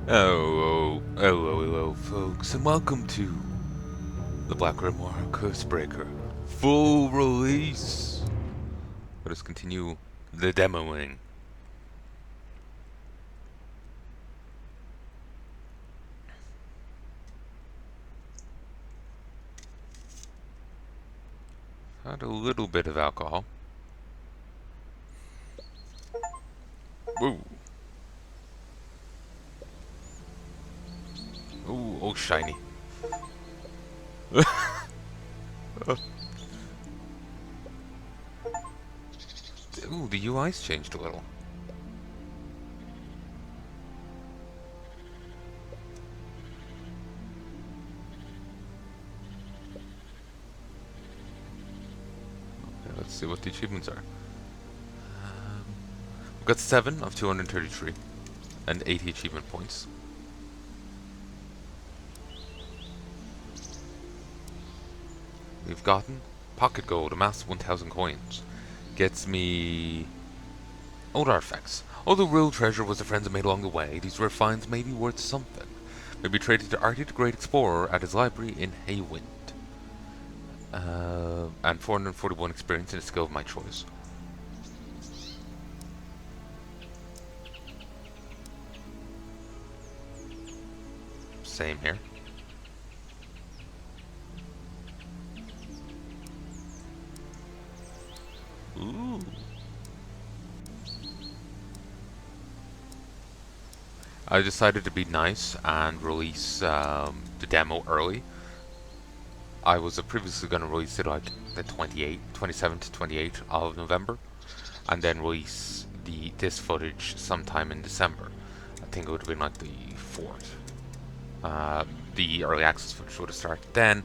Hello, folks, and welcome to the Black Grimoire Cursebreaker full release. Let us continue the demoing. Had a little bit of alcohol. Whoa. Ooh, oh, shiny. Ooh, the UI's changed a little. Okay, let's see what the achievements are. We've got 7 of 233 and 80 achievement points. We've gotten pocket gold, amass 1,000 coins. Gets me old artifacts. Although real treasure was the friends I made along the way, these rare finds may be worth something. Maybe traded to Artie the Great Explorer at his library in Haywind. And 441 experience in a skill of my choice. Same here. Ooh. I decided to be nice and release the demo early. I was previously going to release it like the 27th to 28th of November, and then release this footage sometime in December. I think it would have been like the 4th. The early access footage would have started then,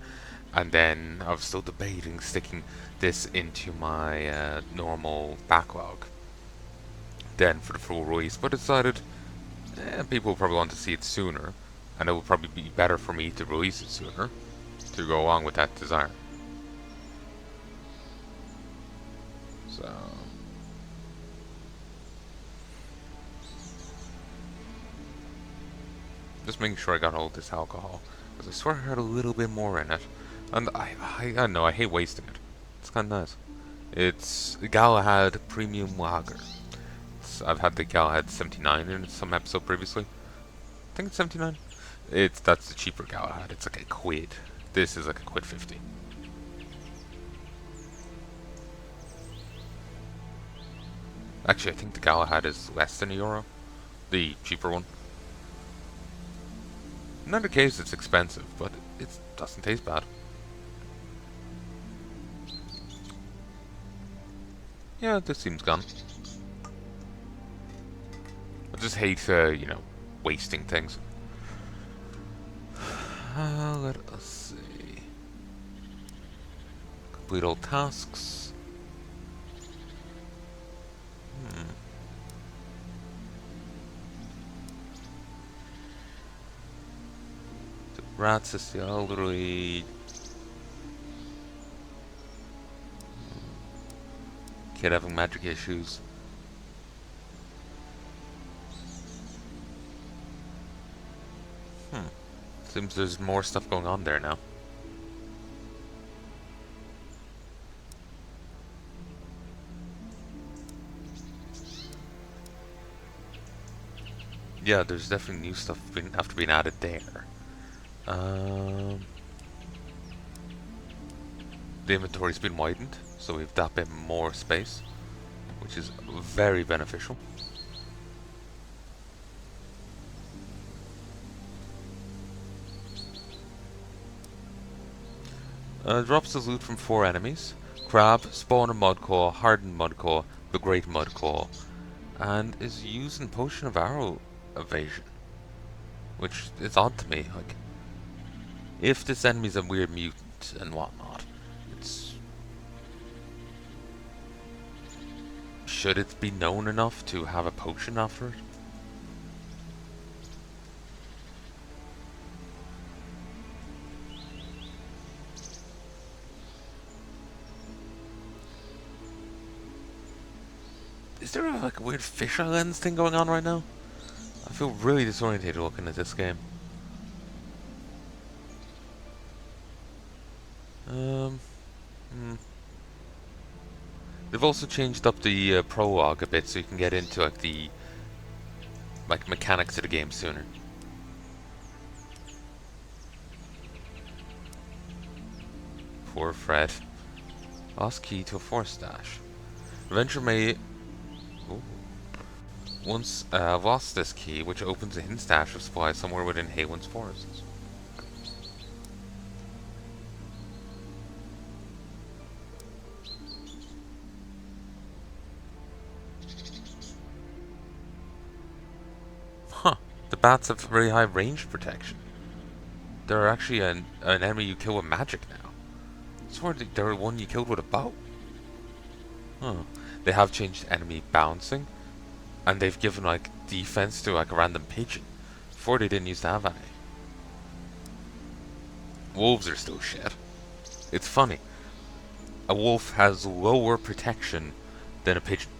and then I was still debating sticking this into my normal backlog then for the full release, but decided people will probably want to see it sooner, and it will probably be better for me to release it sooner to go along with that desire. So just making sure I got all this alcohol, because I swear I had a little bit more in it, and I don't know, I hate wasting it. It's kind of nice. It's Galahad Premium Lager. I've had the Galahad 79 in some episode previously. I think it's 79. That's the cheaper Galahad. It's like a quid. This is like a quid 50. Actually, I think the Galahad is less than €1. The cheaper one. In either case, it's expensive, but it doesn't taste bad. Yeah, this seems gone. I just hate, wasting things. Let us see. Complete all tasks. The rats is the elderly. Kid having magic issues. Seems there's more stuff going on there now. Yeah, there's definitely new stuff after being added there. The inventory's been widened, so we've that bit more space, which is very beneficial. Drops his loot from 4 enemies. Crab, Spawner Mudcore, Hardened Mudcore, the Great Mudcore, and is using Potion of Arrow Evasion, which is odd to me. Like, if this enemy's a weird mutant and whatnot, should it be known enough to have a potion after it? Is there like a weird fisheye lens thing going on right now? I feel really disorientated looking at this game. Um, hmm. They've also changed up the prologue a bit so you can get into like the mechanics of the game sooner. Poor Fred. Lost key to a forest stash. Adventure may... Ooh. Once lost this key, which opens a hidden stash of supplies somewhere within Haylin's forests. Huh. The bats have very high range protection. They're actually an enemy you kill with magic now. I swear they're one you killed with a bow. Huh. They have changed enemy bouncing, and they've given like defense to like a random pigeon. Before they didn't used to have any. Wolves are still shit. It's funny. A wolf has lower protection than a pigeon.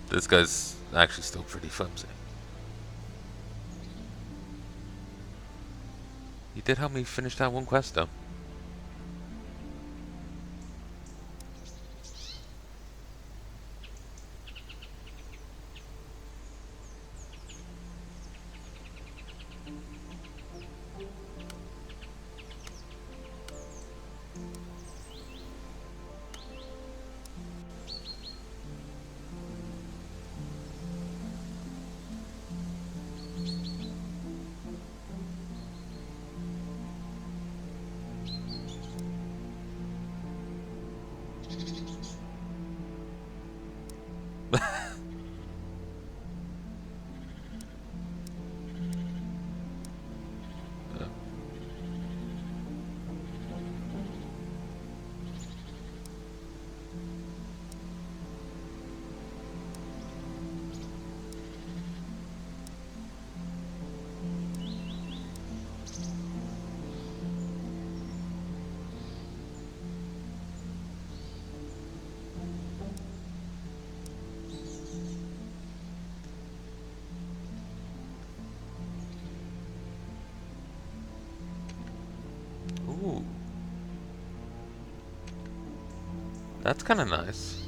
This guy's actually still pretty flimsy. He did help me finish that one quest though. Ooh. That's kind of nice.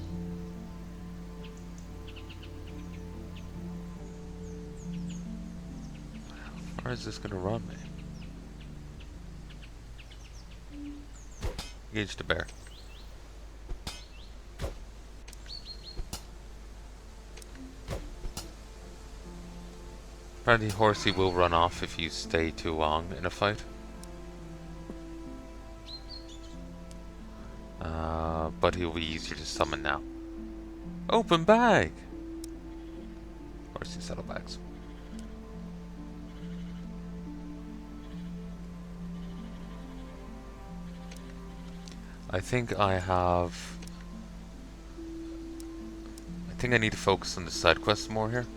How far is this gonna run me? Engage the bear. Apparently Horsey will run off if you stay too long in a fight. But he'll be easier to summon now. Open bag! Horsey saddlebags. I think I need to focus on the side quests more here.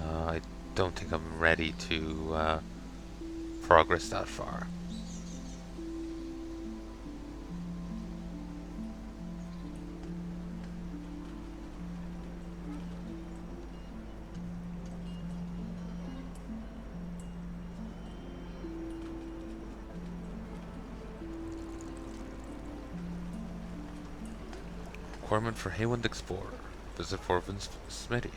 I don't think I'm ready to progress that far. Requirement for Hayland Explorer. Visit Forvin's Smithy.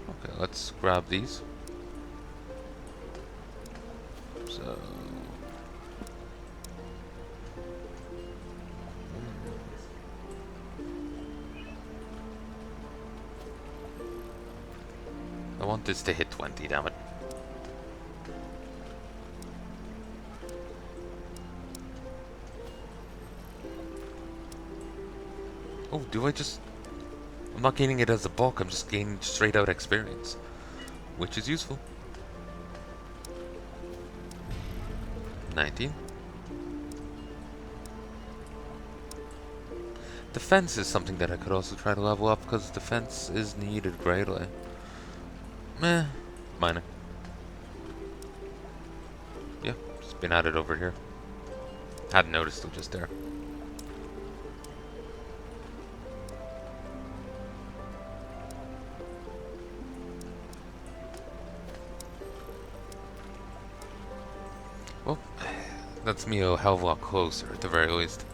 Okay, let's grab these. So... I want this to hit 20, damn it. Oh, do I just... I'm not gaining it as a bulk, I'm just gaining straight out experience. Which is useful. 19. Defense is something that I could also try to level up, because defense is needed greatly. Meh. Mining. Yeah, just been added over here. Hadn't noticed it just there. Well, that's me a hell of a lot closer, at the very least.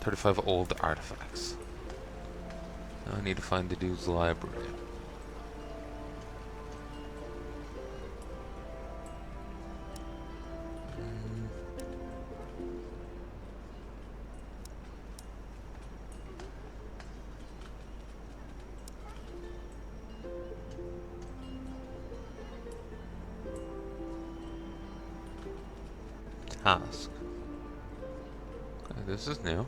"35 old artifacts." Now I need to find the dude's library. Task. Okay, this is new.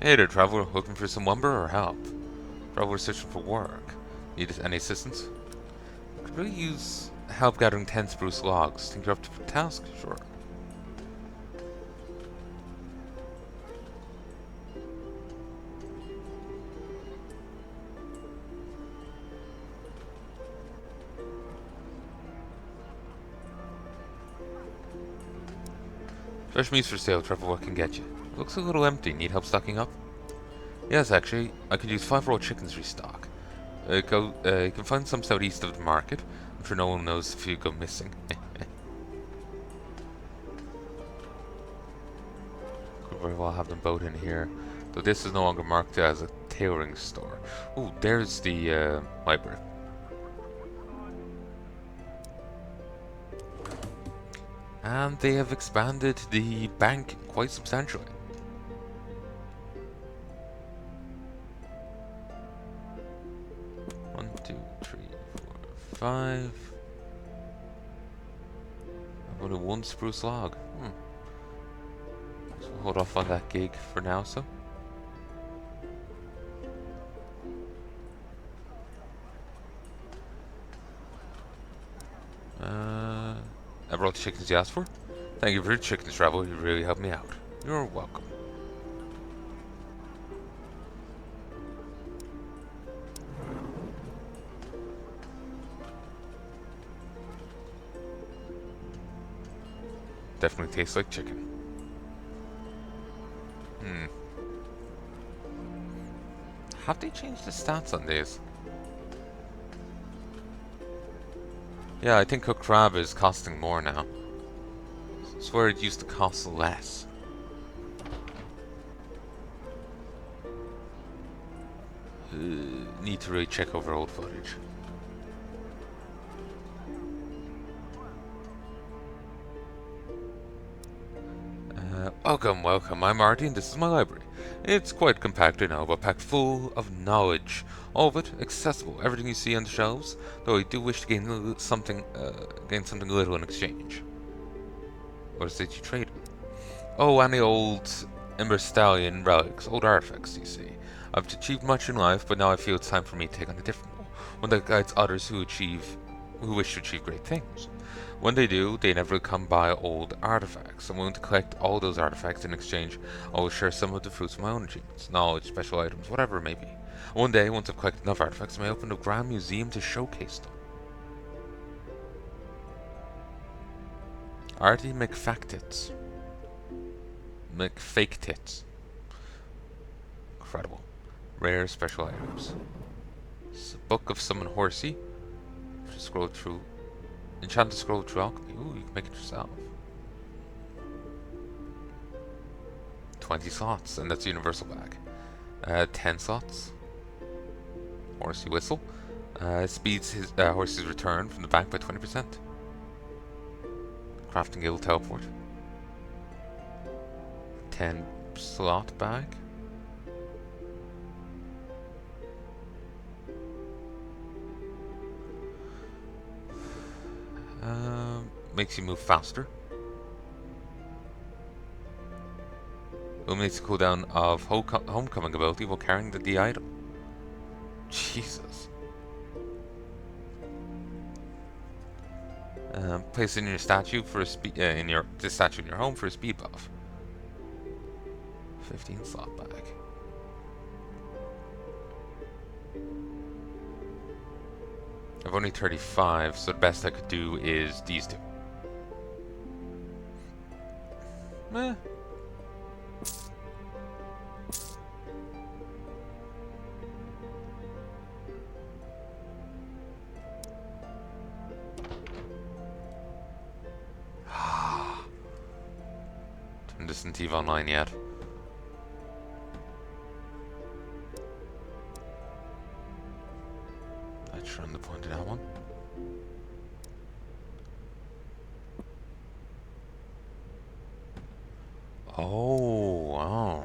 "Hey there, traveler, looking for some lumber or help? Traveler searching for work. Need any assistance? Could really use help gathering 10 spruce logs. Think you're up to the task? Sure." "Fresh meats for sale, traveler, what can get you? Looks a little empty. Need help stocking up?" "Yes, actually. I could use 5 raw chickens restock. You can find some southeast of the market. I'm sure no one knows if you go missing." Could very well have them both in here. Though this is no longer marked as a tailoring store. Oh, there's the library. And they have expanded the bank quite substantially. One, two, three, four, five. I've only one spruce log. So we'll hold off on that gig for now, so. I brought the chickens you asked for. Thank you for your chickens, traveler. You really helped me out. You're welcome. Definitely tastes like chicken. Have they changed the stats on these? Yeah, I think cooked crab is costing more now. I swear it used to cost less. Need to really check over old footage. Welcome, welcome. I'm Marty, and this is my library. It's quite compact, I know, but packed full of knowledge. All of it accessible. Everything you see on the shelves. Though I do wish to gain something little in exchange. What is it you trade? Oh, any old Ember Stallion relics, old artifacts, you see. I've achieved much in life, but now I feel it's time for me to take on a different role, one that guides others who wish to achieve great things. When they do, they never come by old artifacts. I'm willing to collect all those artifacts. In exchange, I will share some of the fruits of my own achievements, knowledge, special items, whatever it may be. One day, once I've collected enough artifacts, I may open a grand museum to showcase them. Artie McFactits. McFake tits. Incredible. Rare special items. It's a book of Summon Horsey. Just scroll through. Enchanted scroll through alchemy. Ooh, you can make it yourself. 20 slots, and that's a universal bag. 10 slots. Horsey whistle. Speeds his Horsey's return from the bank by 20%. Crafting guild teleport. 10 slot bag. Makes you move faster. Eliminates the cooldown of homecoming ability while carrying the D item. Jesus. Place it in your statue for a speed in your this statue in your home for a speed buff. 15 slot bag. I've only 35, so the best I could do is these two. Eh. Turn this into EVE Online yet. Let's run the point of that one. Oh.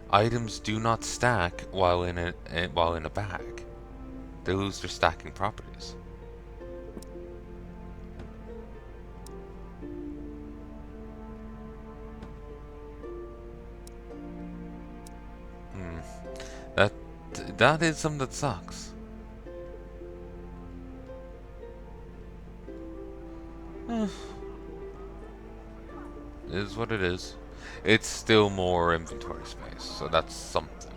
Items do not stack while in a bag. They lose their stacking properties. That is something that sucks. It is what it is. It's still more inventory space, so that's something.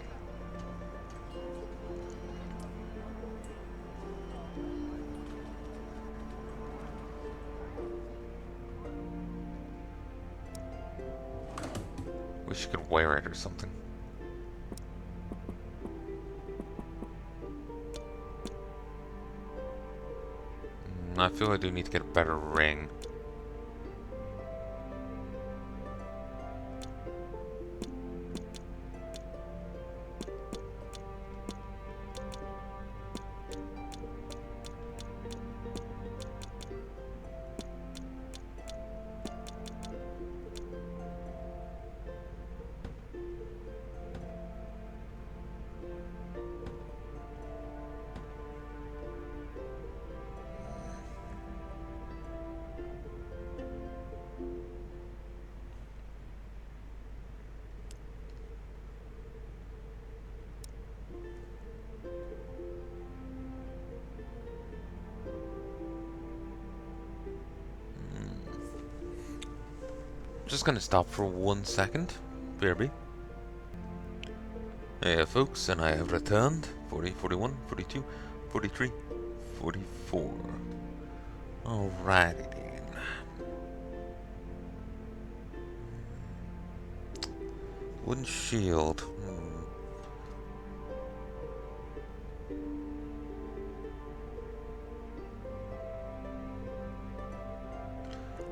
Wish you could wear it or something. I feel I do need to get a better ring. Just gonna stop for 1 second. BRB. Hey folks, and I have returned. 40, 41, 42, 43, 44. Alrighty then. Wooden shield.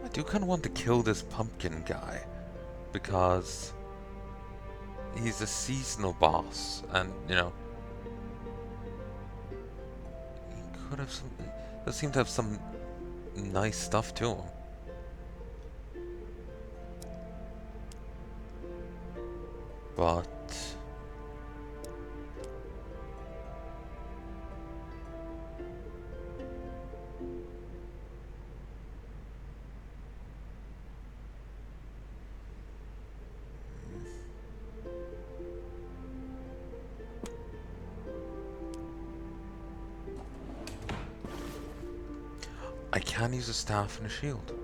I do kind of want to kill this pumpkin guy because he's a seasonal boss, and you know he could have some. Does seem to have some nice stuff to him. But I can use a staff and a shield.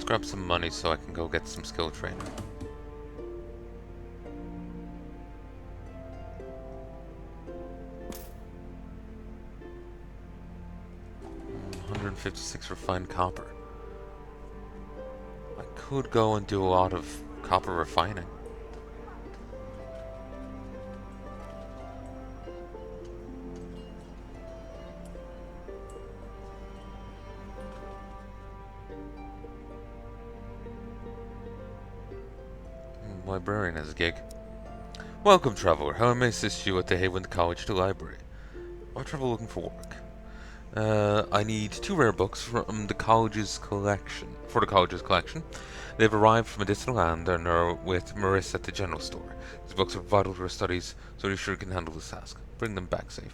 grab some money so I can go get some skill training. 156 refined copper. I could go and do a lot of copper refining. Librarian has a gig. Welcome, traveler. How may I assist you at the Hayward College to Library? I travel looking for work. I need 2 rare books from the college's collection. For the college's collection, they've arrived from a distant land and are with Marissa at the general store. These books are vital to her studies, so you're sure you can handle this task. Bring them back safely.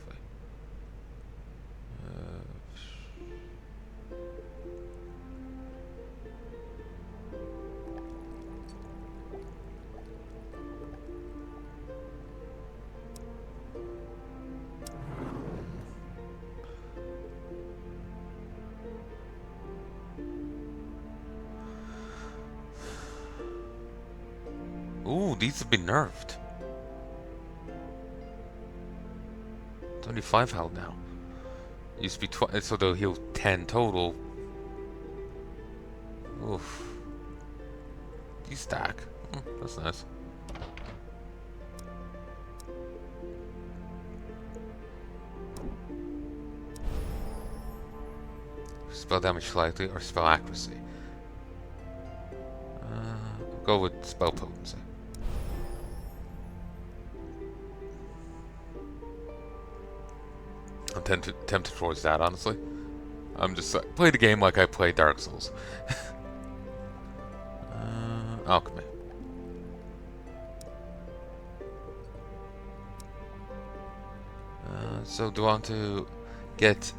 Ooh, these have been nerfed. It's only 5 health now. It used to be 20, so they'll heal 10 total. Oof. These stack. That's nice. Spell damage slightly or spell accuracy. Go with spell potency. I'm tempted towards that, honestly. I'm just play the game like I play Dark Souls. Alchemy. So do I want to get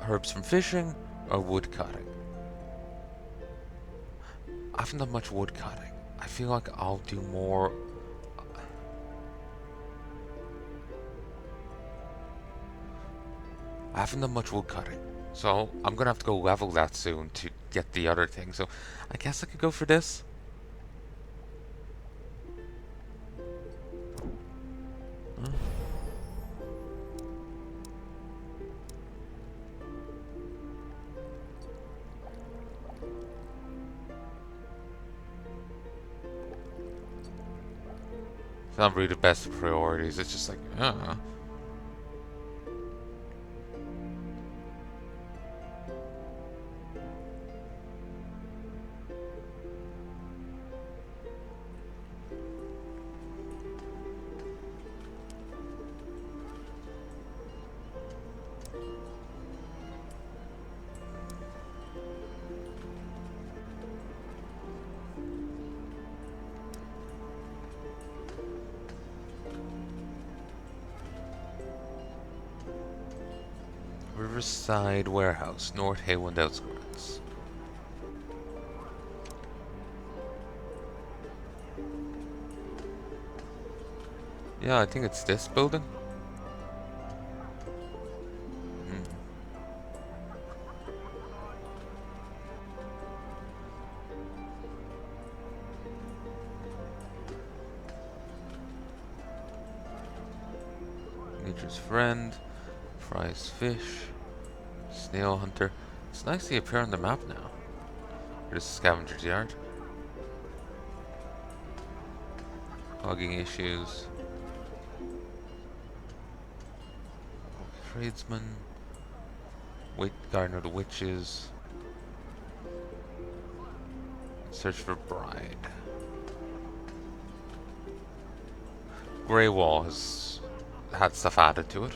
herbs from fishing or wood cutting? I haven't done much wood cutting. I feel like I'll do more. I haven't done much wood cutting, so I'm gonna have to go level that soon to get the other thing. So I guess I could go for this. It's not really the best of priorities. It's just like, Riverside Warehouse, North Hayward outskirts. Yeah, I think it's this building. Nature's Friend, Fry's Fish, Snail Hunter. It's nice they appear on the map now. Here's Scavenger's Yard. Logging issues. Tradesman. Garden of the Witches. Search for Bride. Grey Wall has had stuff added to it.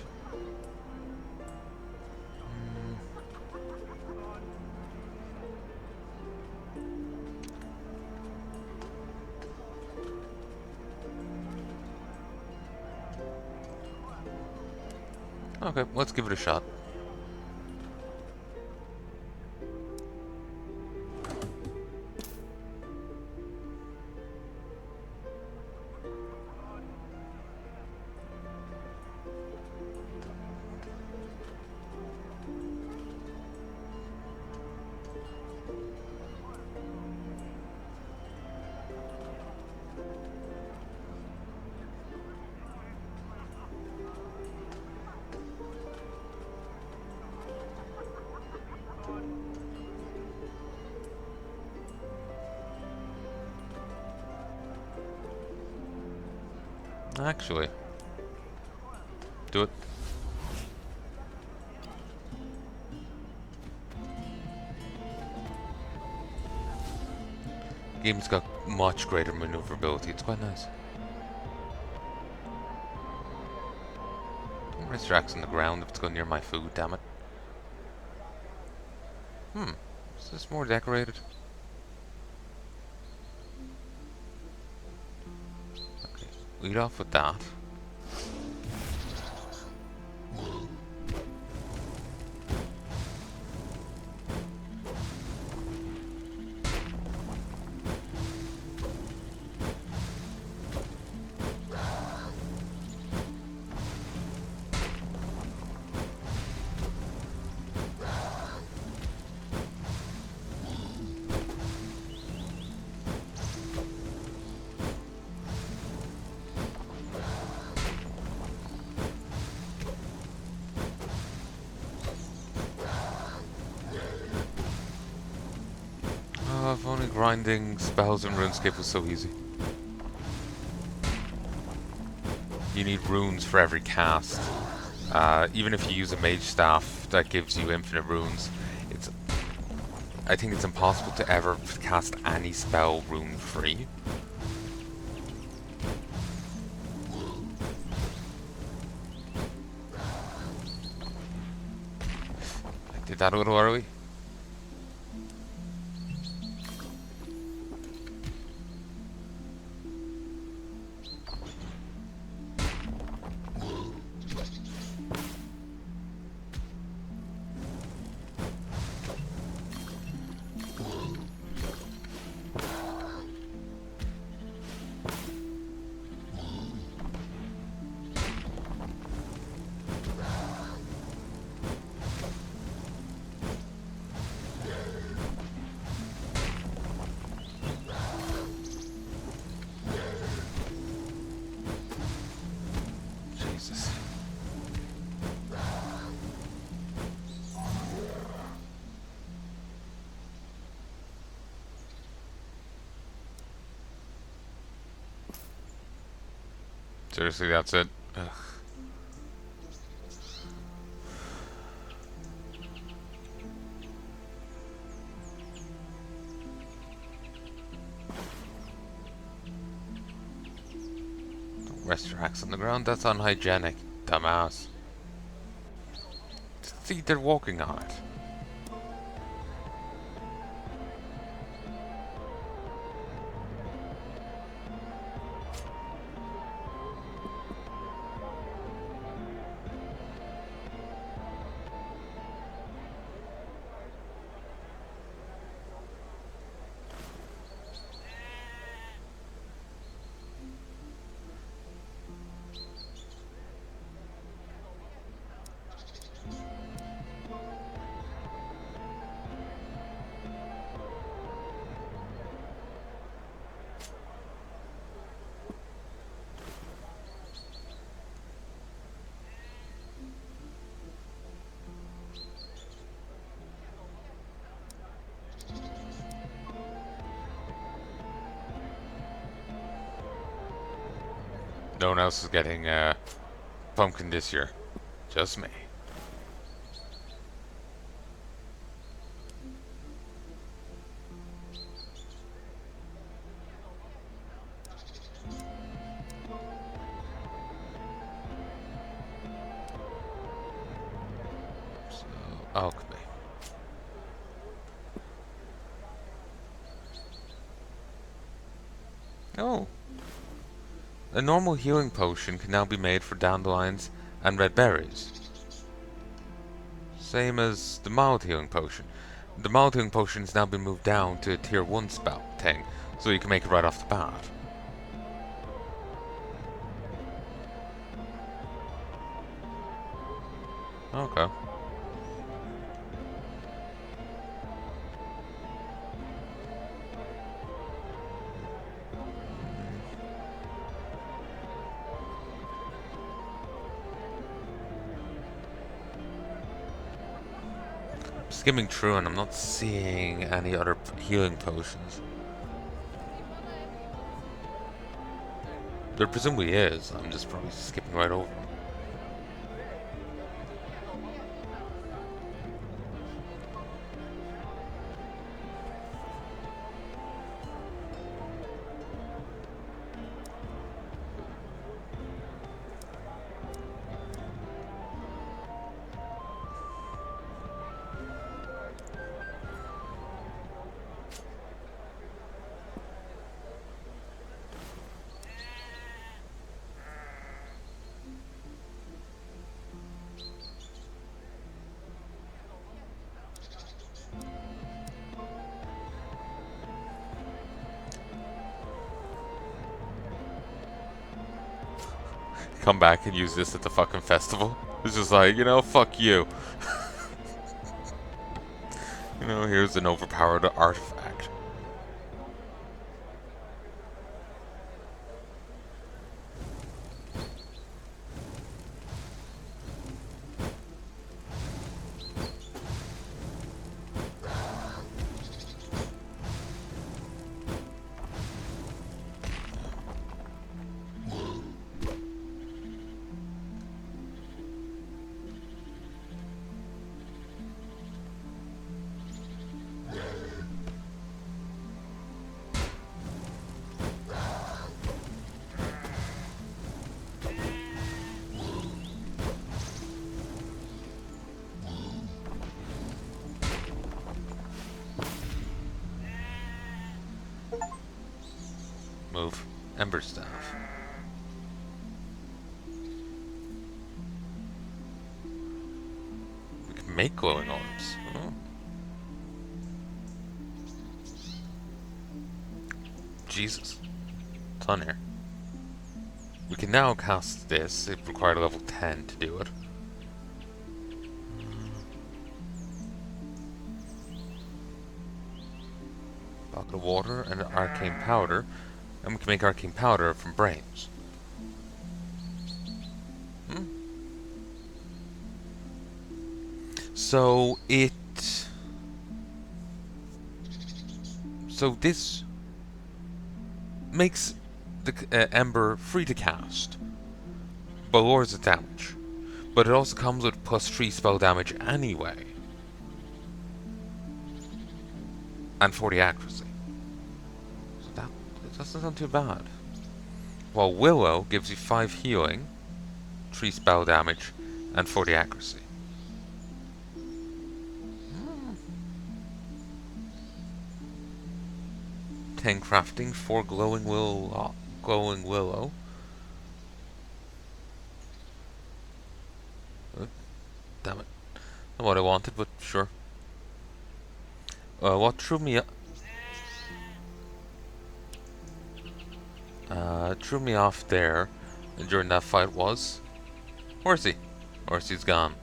Okay, let's give it a shot. Actually, do it. Game's got much greater maneuverability. It's quite nice. Don't rest your axe on the ground if it's going near my food, damn it. Is this more decorated? Okay, lead off with that. If only grinding spells in RuneScape was so easy. You need runes for every cast. Even if you use a mage staff that gives you infinite runes, I think it's impossible to ever cast any spell rune free. I did that a little early. Seriously, that's it? Ugh. Don't rest your axe on the ground, that's unhygienic, dumbass. See, they're walking on it. No one else is getting pumpkin this year. Just me. So, alchemy. Oh. A normal healing potion can now be made for dandelions and red berries. Same as the mild healing potion. The mild healing potion has now been moved down to a tier 1 spell thing, so you can make it right off the bat. Okay. Skimming through and I'm not seeing any other healing potions. There presumably is. I'm just probably skipping right over them. Come back and use this at the fucking festival. It's just like, you know, fuck you. You know, here's an overpowered artifact. Move. Ember Staff. We can make glowing orbs. Oh. Jesus. Ton here. We can now cast this. It required a level 10 to do it. Bucket of water and arcane powder. And we can make arcane powder from brains. So this makes the Ember free to cast, but lowers the damage. But it also comes with +3 spell damage anyway. And 40 accuracy. So that doesn't sound too bad. While Willow gives you 5 healing, 3 spell damage, and 40 accuracy. 10 crafting, 4 glowing willow. Damn it. Not what I wanted, but sure. What threw me off there during that fight was Horsey. Horsey's gone.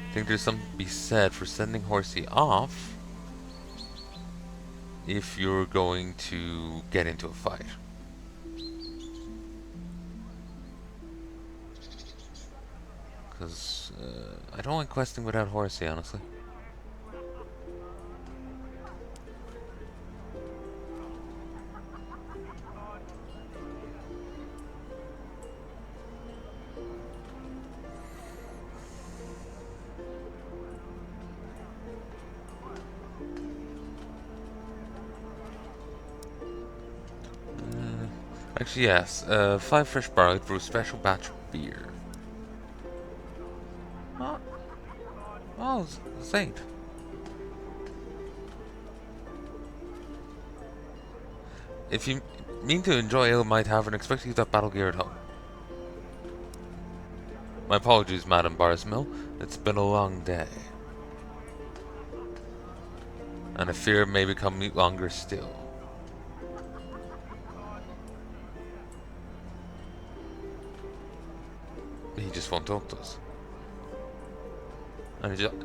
I think there's something to be said for sending Horsey off if you're going to get into a fight. Because I don't like questing without Horsey, honestly. Actually, yes. 5 fresh barley brew a special batch of beer. Oh, Saint. If you mean to enjoy ale might have, and expect to use that battle gear at home. My apologies, Madam Barsmill. It's been a long day. And I fear it may become longer still. He just won't talk to us.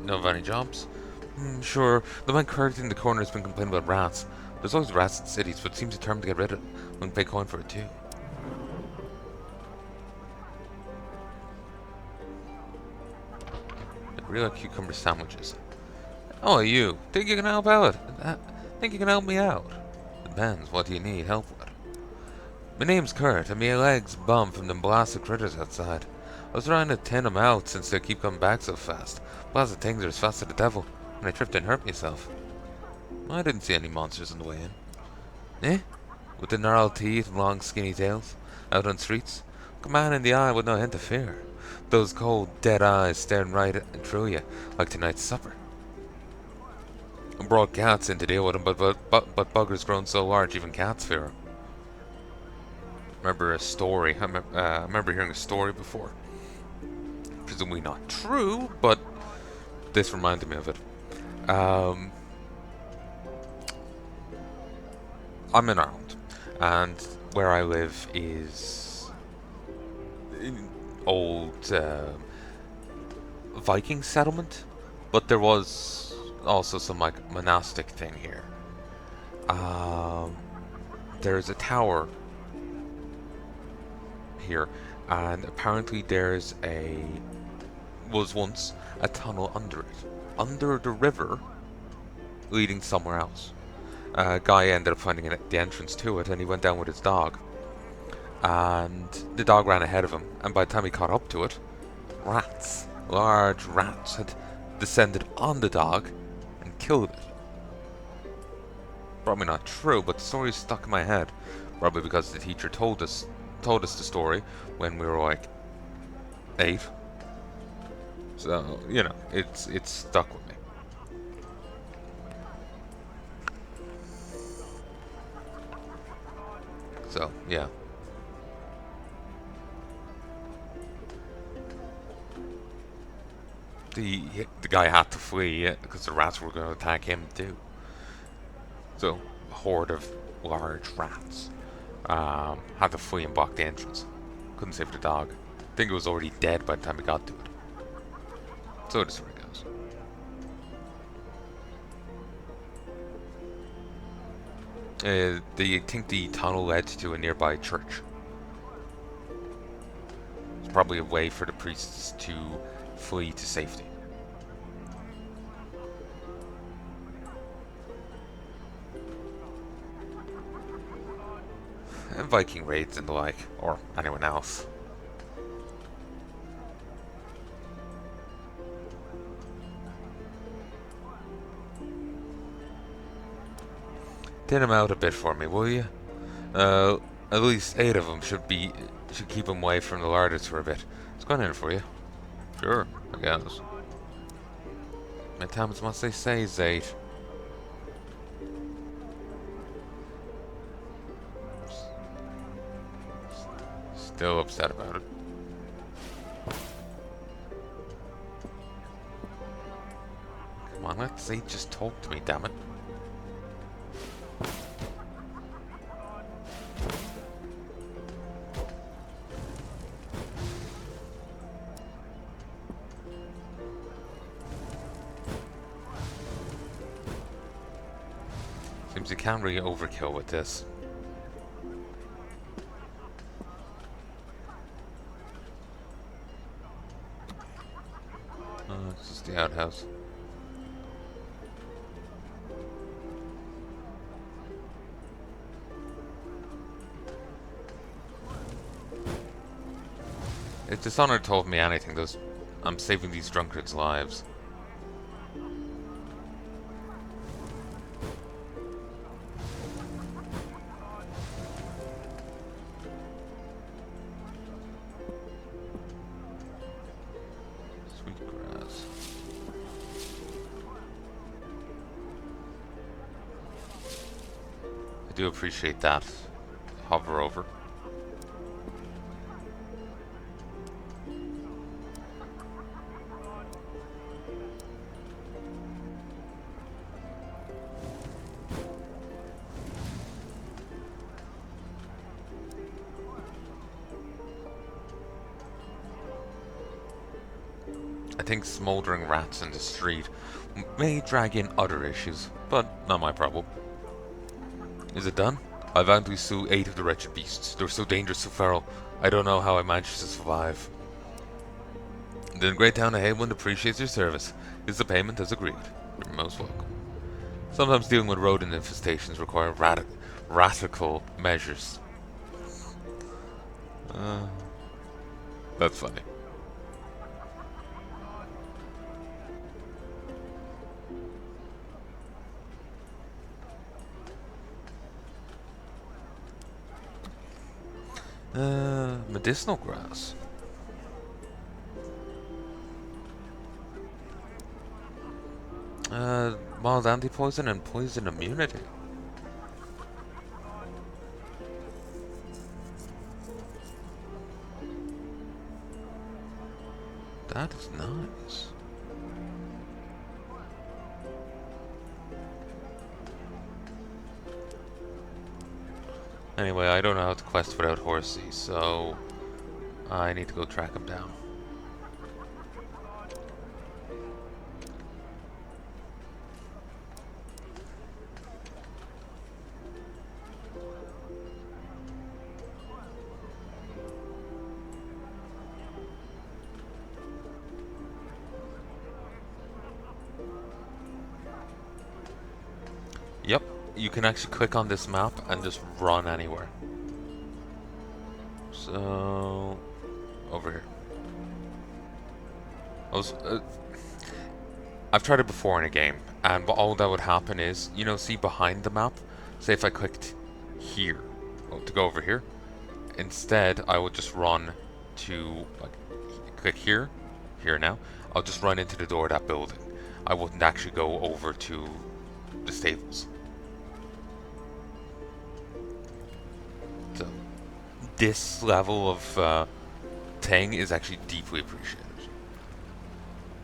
Know of any jobs? Sure. The man curved in the corner has been complaining about rats. There's always rats in cities, but seems determined to get rid of it. We can pay coin for it too. I really like cucumber sandwiches. Oh, you. Think you can help out? Think you can help me out? Depends. What do you need help with? My name's Kurt, and my leg's bum from them blasted critters outside. I was trying to tin 'em out since they keep coming back so fast. Blasted things are as fast as the devil, and I tripped and hurt myself. I didn't see any monsters on the way in. Eh? With the gnarled teeth and long skinny tails? Out on streets? Look a man in the eye with no hint of fear. Those cold, dead eyes staring right through you, like tonight's supper. I brought cats in to deal with him, but buggers grown so large even cats fear him. Remember a story. I remember hearing a story before. Presumably not true, but this reminded me of it. I'm in Ireland, and where I live is an old Viking settlement, but there was also some like monastic thing here. There's a tower here, and apparently was once a tunnel under it, under the river, leading somewhere else. A guy ended up finding the entrance to it, and he went down with his dog. And the dog ran ahead of him, and by the time he caught up to it, rats, large rats, had descended on the dog and killed it. Probably not true, but the story stuck in my head. Probably because the teacher told us the story when we were like 8. So, you know, it's stuck with me. So, yeah. The guy had to flee because the rats were going to attack him too. So, a horde of large rats had to flee and block the entrance. Couldn't save the dog. I think it was already dead by the time we got to it. So the story goes. They think the tunnel led to a nearby church. It's probably a way for the priests to flee to safety. And Viking raids and the like, or anyone else. Thin him out a bit for me, will you? At least 8 of them should keep him away from the larders for a bit. It's going in for you. Sure, I guess. My times must they say, Zate. Still upset about it. Come on, let Zate just talk to me, damn it. Seems you can't really overkill with this. Oh, it's just the outhouse. If Dishonor told me anything, I'm saving these drunkards' lives. I do appreciate that. Hover over. I think smoldering rats in the street may drag in other issues, but not my problem. Is it done? I valiantly slew 8 of the wretched beasts. They were so dangerous, so feral. I don't know how I managed to survive. The great town of Heya appreciates your service. Is the payment as agreed? You're most welcome. Sometimes dealing with rodent infestations require radical measures. Uh, that's funny. Medicinal grass. Mild anti-poison and poison immunity. That is nice. Anyway, I don't know how to quest without Horsey, so I need to go track him down. Yep, you can actually click on this map and just run anywhere. So, over here. I've tried it before in a game, and all that would happen is, you know, see behind the map? Say if I clicked here, to go over here, instead I would just run to, like, click here, here now, I'll just run into the door of that building. I wouldn't actually go over to the stables. So, this level of thing is actually deeply appreciated.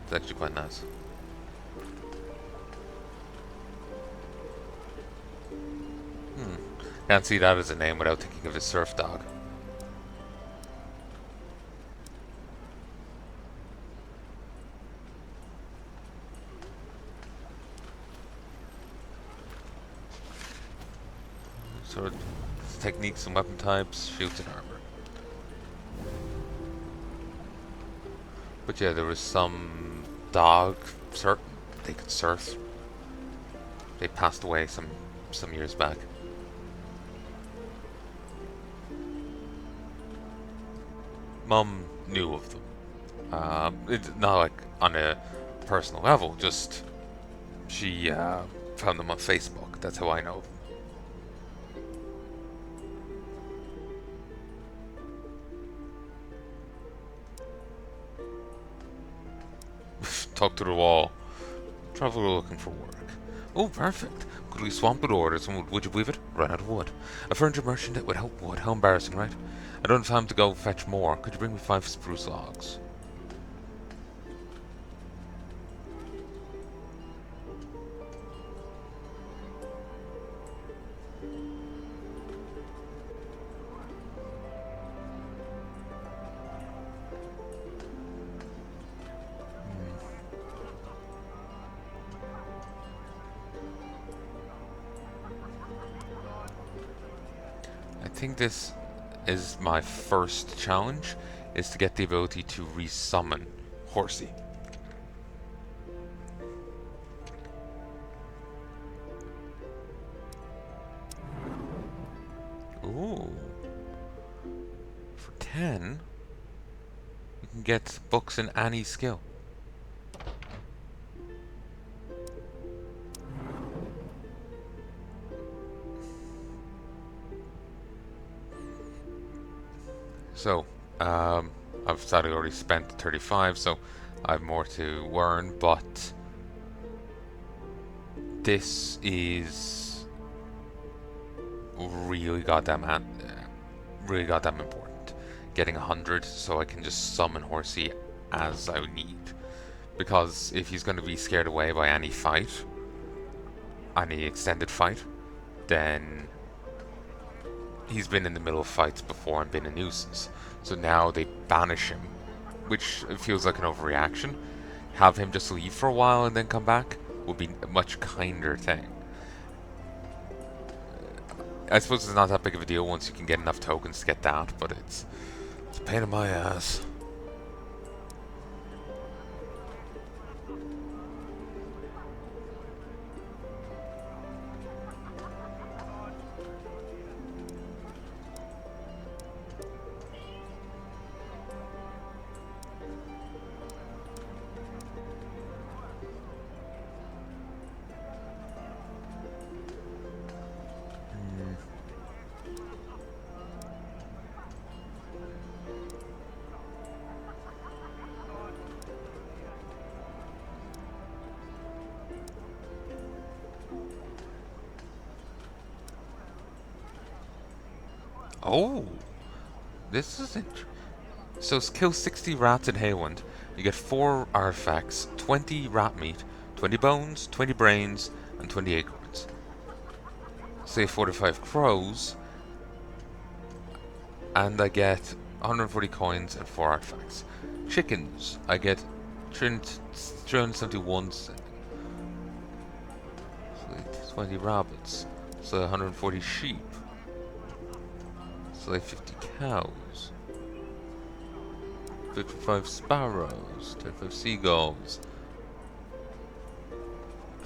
It's actually quite nice. Can't see that as a name without thinking of his surf dog. Sword techniques and weapon types, shields and armor. But yeah, there was some dog certain they could surf. They passed away some years back. Mum knew of them. It's not like on a personal level, just she found them on Facebook. That's how I know them. Talk to the wall. Traveler looking for work. Oh, perfect. Could we swamp with orders and would you believe it? Run out of wood. A furniture merchant that would help wood. How embarrassing, right? I don't have time to go fetch more. Could you bring me 5 spruce logs? I think this is my first challenge, is to get the ability to resummon Horsey. Ooh. For 10, you can get books in any skill. So, I've sadly already spent 35, so I have more to learn, but this is really goddamn important. Getting 100 so I can just summon Horsey as I need. Because if he's going to be scared away by any fight, any extended fight, then he's been in the middle of fights before and been a nuisance. So now they banish him, which feels like an overreaction. Have him just leave for a while and then come back would be a much kinder thing. I suppose it's not that big of a deal once you can get enough tokens to get that, but it's a pain in my ass. Oh, this is interesting. So kill 60 rats in Hayward. You get 4 artifacts, 20 rat meat, 20 bones, 20 brains, and 20 acorns. Say 45 crows, and I get 140 coins and 4 artifacts. Chickens, I get 371 20 rabbits, so 140 sheep, so like 50 cows, 55 sparrows, 25 seagulls,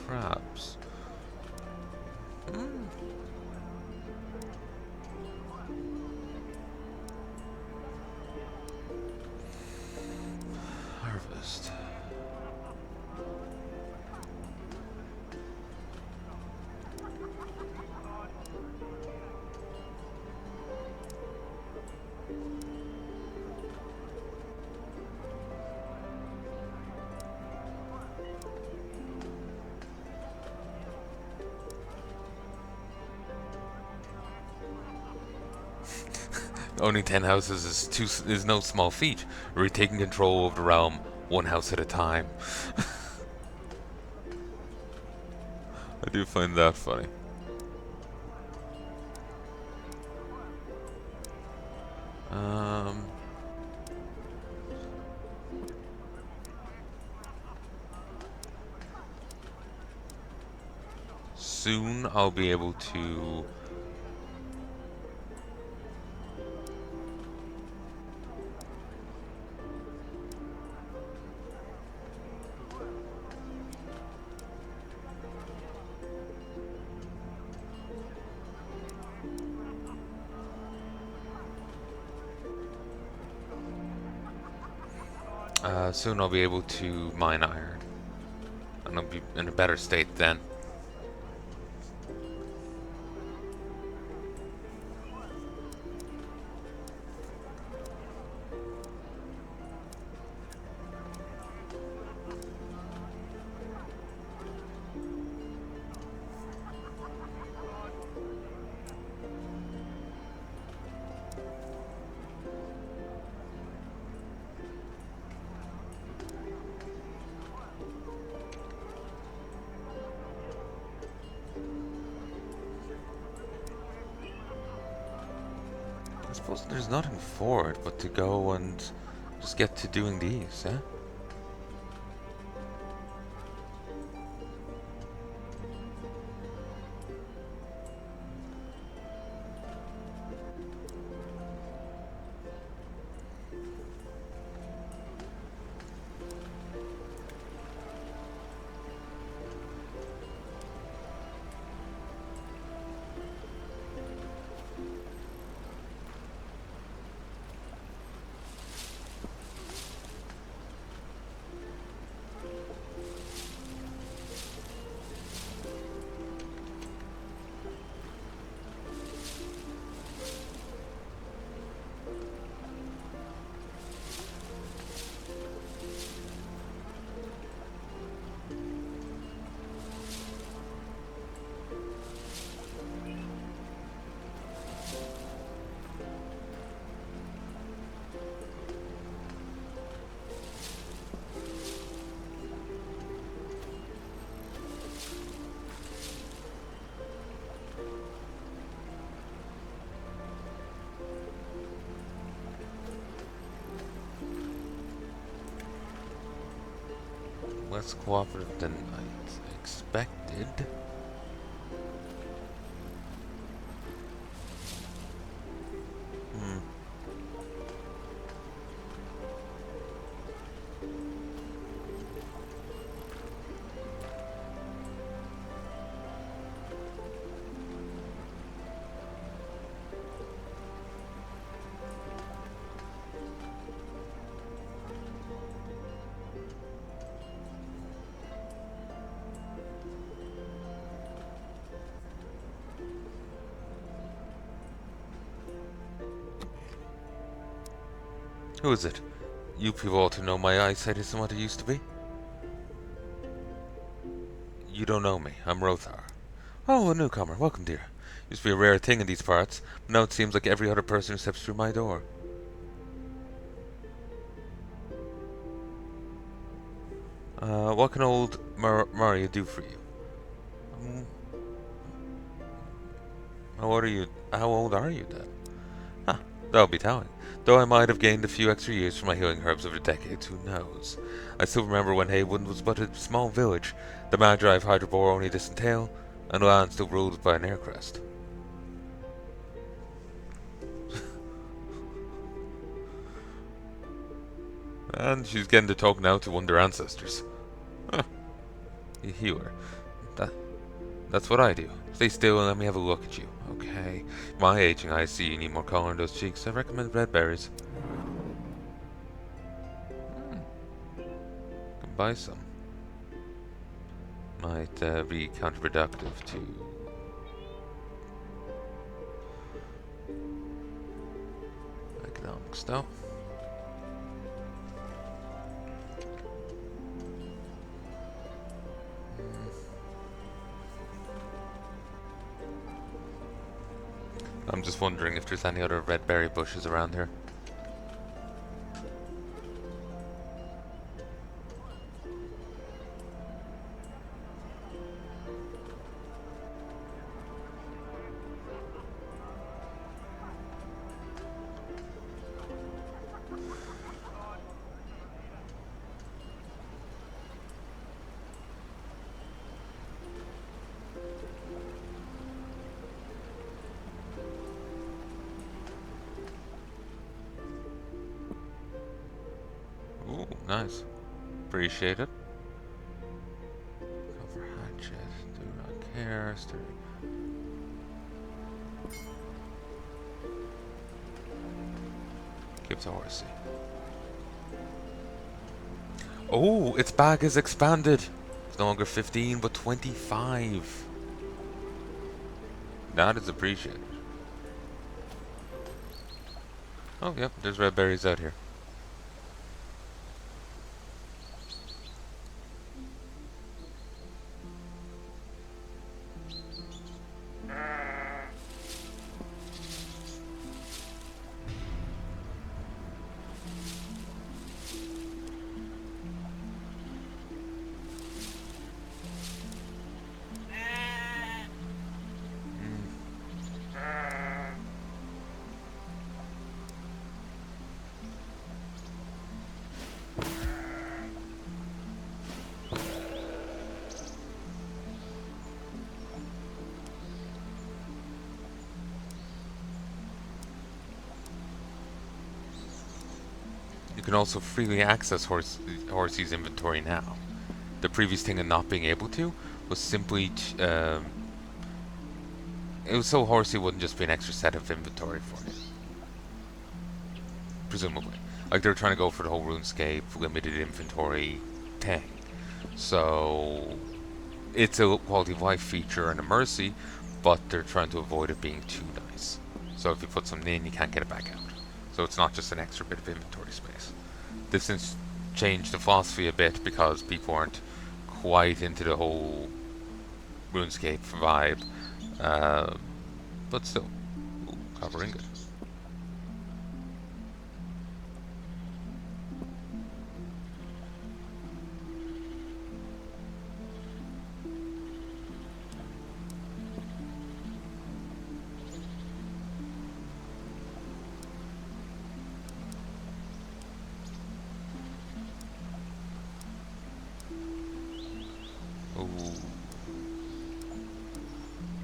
crabs. Harvest. Owning 10 houses is no small feat. Retaking control of the realm, one house at a time. I do find that funny. Soon I'll be able to soon I'll be able to mine iron, and I'll be in a better state then. I suppose there's nothing for it but to go and just get to doing these, eh? Less cooperative than I expected. Who is it? You people ought to know my eyesight isn't what it used to be. You don't know me. I'm Rothar. Oh, a newcomer. Welcome, dear. Used to be a rare thing in these parts, but now it seems like every other person who steps through my door. What can old Mario do for you? Um, how old are you then? Huh, that'll be telling. Though I might have gained a few extra years from my healing herbs over the decades, who knows? I still remember when Haywood was but a small village. The Magi of Hydra bore only a distant tale, and the land still ruled by an aircrest. And she's getting to talk now to one of their ancestors. Huh. Healer. That, that's what I do. Stay still and let me have a look at you. Okay. My aging eyes see you need more color in those cheeks. I recommend red berries. Can buy some. Might be counterproductive to economics though. I'm just wondering if there's any other red berry bushes around here. Ooh, nice. Appreciate it. Cover hatchet. Do not care. Give to horsey. Oh, its bag is expanded. It's no longer 15, but 25. That is appreciated. Oh, yep, there's red berries out here. You can also freely access Horsey's inventory now. The previous thing of not being able to was simply it was so Horsey wouldn't just be an extra set of inventory for you. Presumably. Like they were trying to go for the whole RuneScape limited inventory thing. So it's a quality of life feature and a mercy, but they're trying to avoid it being too nice. So if you put something in, you can't get it back out. So it's not just an extra bit of inventory space. They've since changed the philosophy a bit because people aren't quite into the whole RuneScape vibe. But still. Ooh, copper ingot.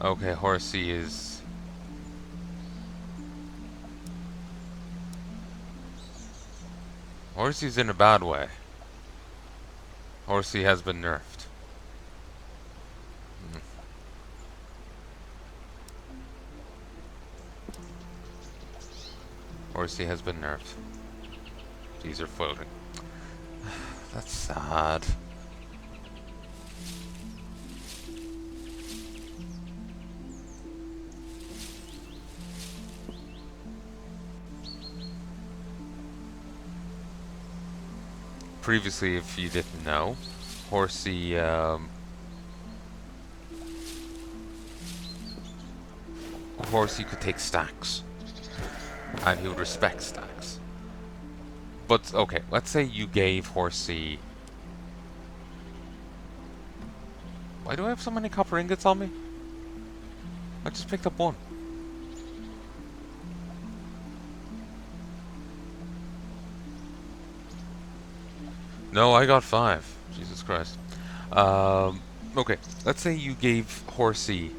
Okay, Horsey is... Horsey's in a bad way. Horsey has been nerfed. Horsey has been nerfed. These are floating. That's sad. Previously, if you didn't know, Horsey Horsey could take stacks, and he would respect stacks. But, okay, let's say you gave Horsey... Why do I have so many copper ingots on me? I just picked up one. No, I got 5. Jesus Christ. Okay, let's say you gave Horsey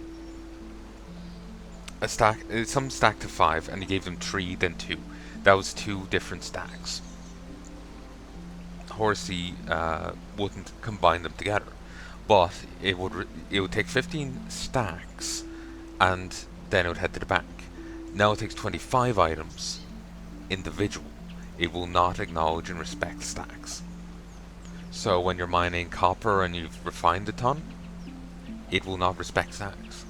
a stack, some stack to 5, and you gave them 3, then 2. That was 2 different stacks. Horsey wouldn't combine them together, but it would take 15 stacks, and then it would head to the bank. Now it takes 25 items individual. It will not acknowledge and respect stacks. So when you're mining copper and you've refined a ton, it will not respect stacks.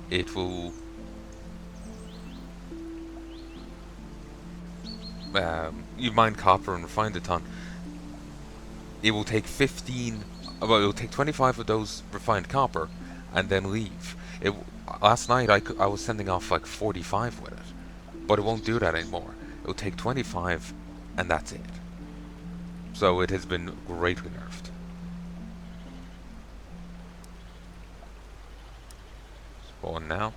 It will you mine copper and refined a ton. It will take 15. Well, it will take 25 of those refined copper, and then leave. Last night I was sending off like 45 with it, but it won't do that anymore. It will take 25, and that's it. So it has been greatly nerfed. Spawn now.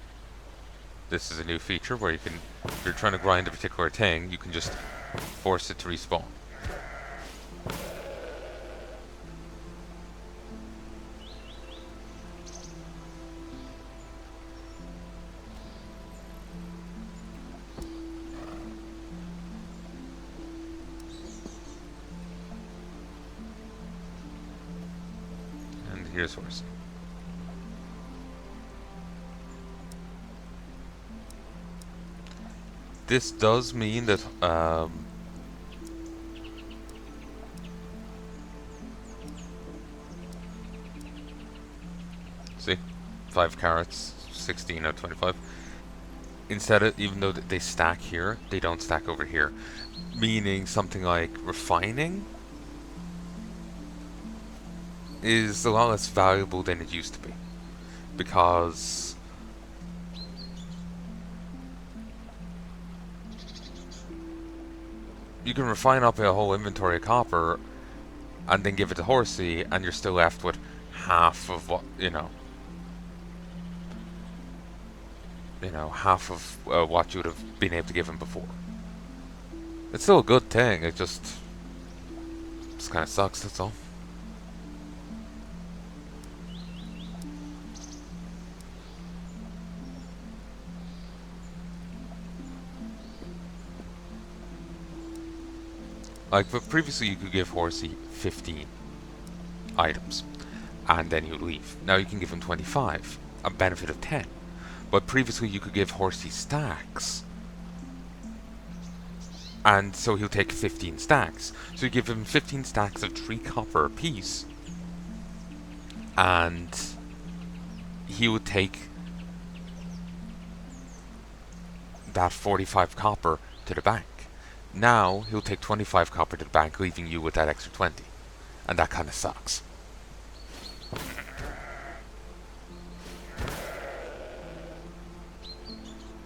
This is a new feature where you can, if you're trying to grind a particular thing, you can just force it to respawn. And here's Horsey. This does mean that see, 5 carrots, 16 out of 25. Instead of, even though they stack here, they don't stack over here. Meaning something like refining is a lot less valuable than it used to be. Because you can refine up a whole inventory of copper and then give it to Horsey, and you're still left with half of what, half of what you would have been able to give him before. It's still a good thing, it just kind of sucks, that's all. Like, but previously you could give Horsey 15 items, and then he would leave. Now you can give him 25, a benefit of 10. But previously you could give Horsey stacks, and so he'll take 15 stacks. So you give him 15 stacks of 3 copper apiece, and he would take that 45 copper to the bank. Now he'll take 25 copper to the bank, leaving you with that extra 20. And that kind of sucks.